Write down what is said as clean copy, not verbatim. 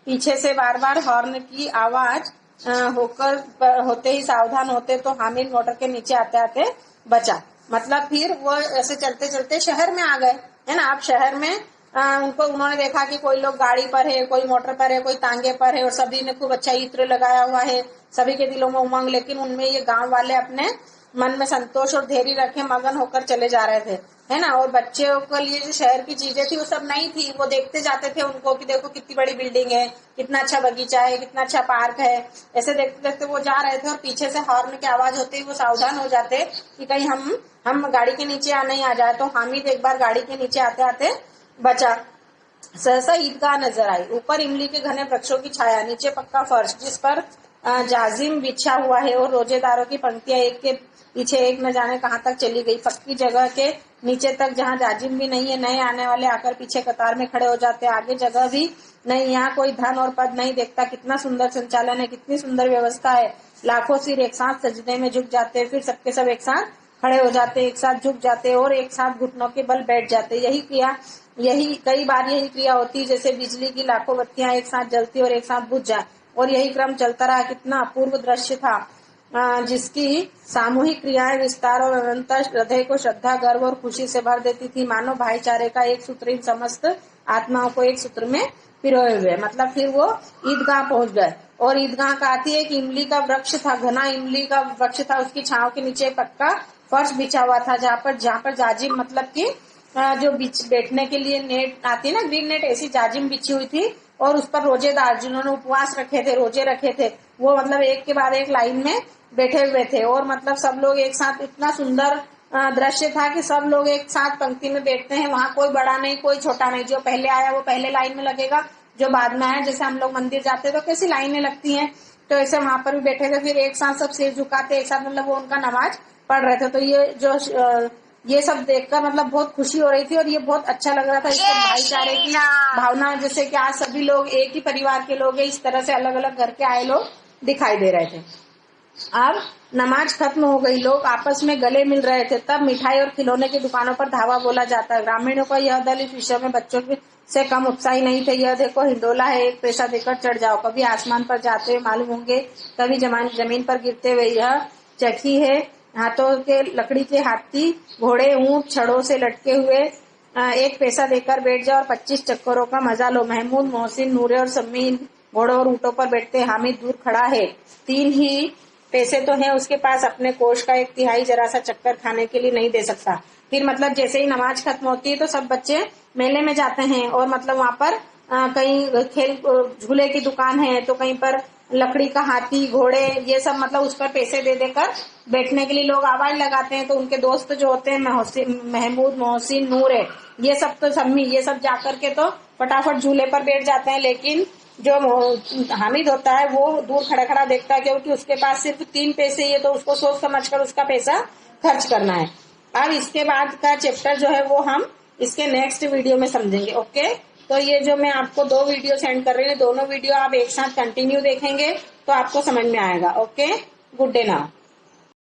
पीछे से बार बार हॉर्न की आवाज होते ही सावधान होते तो हामिद मोटर के नीचे आते आते बचा। मतलब फिर वो ऐसे चलते चलते शहर में आ गए, है ना। अब शहर में उन्होंने देखा कि कोई लोग गाड़ी पर है, कोई मोटर पर है, कोई तांगे पर है, और सभी ने खूब अच्छा इत्र लगाया हुआ है, सभी के दिलों में उमंग। लेकिन उनमें ये गांव वाले अपने मन में संतोष और धैर्य रखे मगन होकर चले जा रहे थे, है ना। और बच्चों के लिए जो शहर की चीजें थी वो सब नहीं थी, वो देखते जाते थे उनको कि देखो कितनी बड़ी बिल्डिंग है, कितना अच्छा बगीचा है, कितना अच्छा पार्क है। ऐसे देखते देखते वो जा रहे थे और पीछे से हॉर्न की आवाज होते ही वो सावधान हो जाते कि कहीं हम गाड़ी के नीचे नहीं आ जाए। तो हामिद एक बार गाड़ी के नीचे आते आते बचा। सहसा ईदगाह नजर आई, ऊपर इमली के घने वृक्षों की छाया, नीचे पक्का फर्श जिस पर जाजिम बिछा हुआ है, और रोजेदारों की पंक्तियां एक के पीछे एक न जाने कहां तक चली गई। पक्की जगह के नीचे तक जहां जाजिम भी नहीं है, नए आने वाले आकर पीछे कतार में खड़े हो जाते। आगे जगह भी नहीं, यहाँ कोई धन और पद नहीं देखता। कितना सुंदर संचालन है, कितनी सुंदर व्यवस्था है। लाखों सिर एक साथ सजदे में झुक जाते, फिर सबके सब एक साथ खड़े हो जाते, एक साथ झुक जाते और एक साथ घुटनों के बल बैठ जाते। यही कई बार यही क्रिया होती जैसे बिजली की लाखों बत्तियां एक साथ जलती और एक साथ बुझ जाए, और यही क्रम चलता रहा। कितना अपूर्व दृश्य था, जिसकी सामूहिक क्रियाएं विस्तार और अनंतर हृदय को श्रद्धा, गर्व और खुशी से भर देती थी। मानो भाईचारे का एक सूत्र इन समस्त आत्माओं को एक सूत्र में पिरोए हुए। मतलब फिर वो ईदगाह पहुंच गए, और ईदगाह का आती है कि इमली का वृक्ष था, घना इमली का वृक्ष था, उसकी छांव के नीचे पक्का फर्श बिछा हुआ था, जहाँ पर जाजिम मतलब की जो बैठने के लिए नेट आती है ना, ग्रीन नेट, ऐसी जाजिम बिछी हुई थी। और उस पर रोजेदार जिन्होंने उपवास रखे थे, रोजे रखे थे, वो मतलब एक के बाद एक लाइन में बैठे हुए थे। और मतलब सब लोग एक साथ, इतना सुंदर दृश्य था कि सब लोग एक साथ पंक्ति में बैठते हैं। वहां कोई बड़ा नहीं, कोई छोटा नहीं, जो पहले आया वो पहले लाइन में लगेगा, जो बाद में आया, जैसे हम लोग मंदिर जाते हैं तो कैसी लाइनें लगती हैं, तो ऐसे वहां पर भी बैठे थे। फिर एक साथ सब सिर झुकाते, एक साथ मतलब वो उनका नमाज पढ़ रहे थे। तो ये सब देखकर मतलब बहुत खुशी हो रही थी, और ये बहुत अच्छा लग रहा था। इससे भाईचारे की भावना, जैसे कि आज सभी लोग एक ही परिवार के लोग हैं, इस तरह से अलग अलग घर के आए लोग दिखाई दे रहे थे। अब नमाज खत्म हो गई, लोग आपस में गले मिल रहे थे। तब मिठाई और खिलौने की दुकानों पर धावा बोला जाता है। ग्रामीणों का यह दल इस विषय में बच्चों से कम उत्साही नहीं थे। यह देखो हिंडोला है, एक पैसा देकर चढ़ जाओ, कभी आसमान पर जाते हुए मालूम होंगे, कभी जमीन पर गिरते हुए। यह चक्की है, हाथों के लकड़ी के हाथी, घोड़े, ऊंट छड़ों से लटके हुए। एक पैसा देकर बैठ जाओ और 25 चक्करों का मजा लो। महमूद, मोहसिन, नूरे और सम्मीन घोड़ों और ऊंटों पर बैठते। हामिद दूर खड़ा है, 3 ही पैसे तो है उसके पास, अपने कोष का 1/3 जरा सा चक्कर खाने के लिए नहीं दे सकता। फिर मतलब जैसे ही नमाज खत्म होती है तो सब बच्चे मेले में जाते हैं, और मतलब वहां पर कहीं खेल झूले की दुकान है, तो कहीं पर लकड़ी का हाथी, घोड़े, ये सब मतलब उस पर पैसे दे देकर बैठने के लिए लोग आवाज लगाते हैं। तो उनके दोस्त जो होते हैं, महमूद, मोहसिन, नूर है, ये सब तो सम्मी, ये सब जाकर के तो फटाफट झूले पर बैठ जाते हैं। लेकिन जो हामिद होता है वो दूर खड़ा खड़ा देखता है, क्योंकि उसके पास सिर्फ 3 पैसे ही है, तो उसको सोच समझकर उसका पैसा खर्च करना है। अब इसके बाद का चैप्टर जो है वो हम इसके नेक्स्ट वीडियो में समझेंगे। ओके, तो ये जो मैं आपको 2 वीडियो सेंड कर रही हूँ, दोनों वीडियो आप एक साथ कंटिन्यू देखेंगे तो आपको समझ में आएगा। Okay, good day now.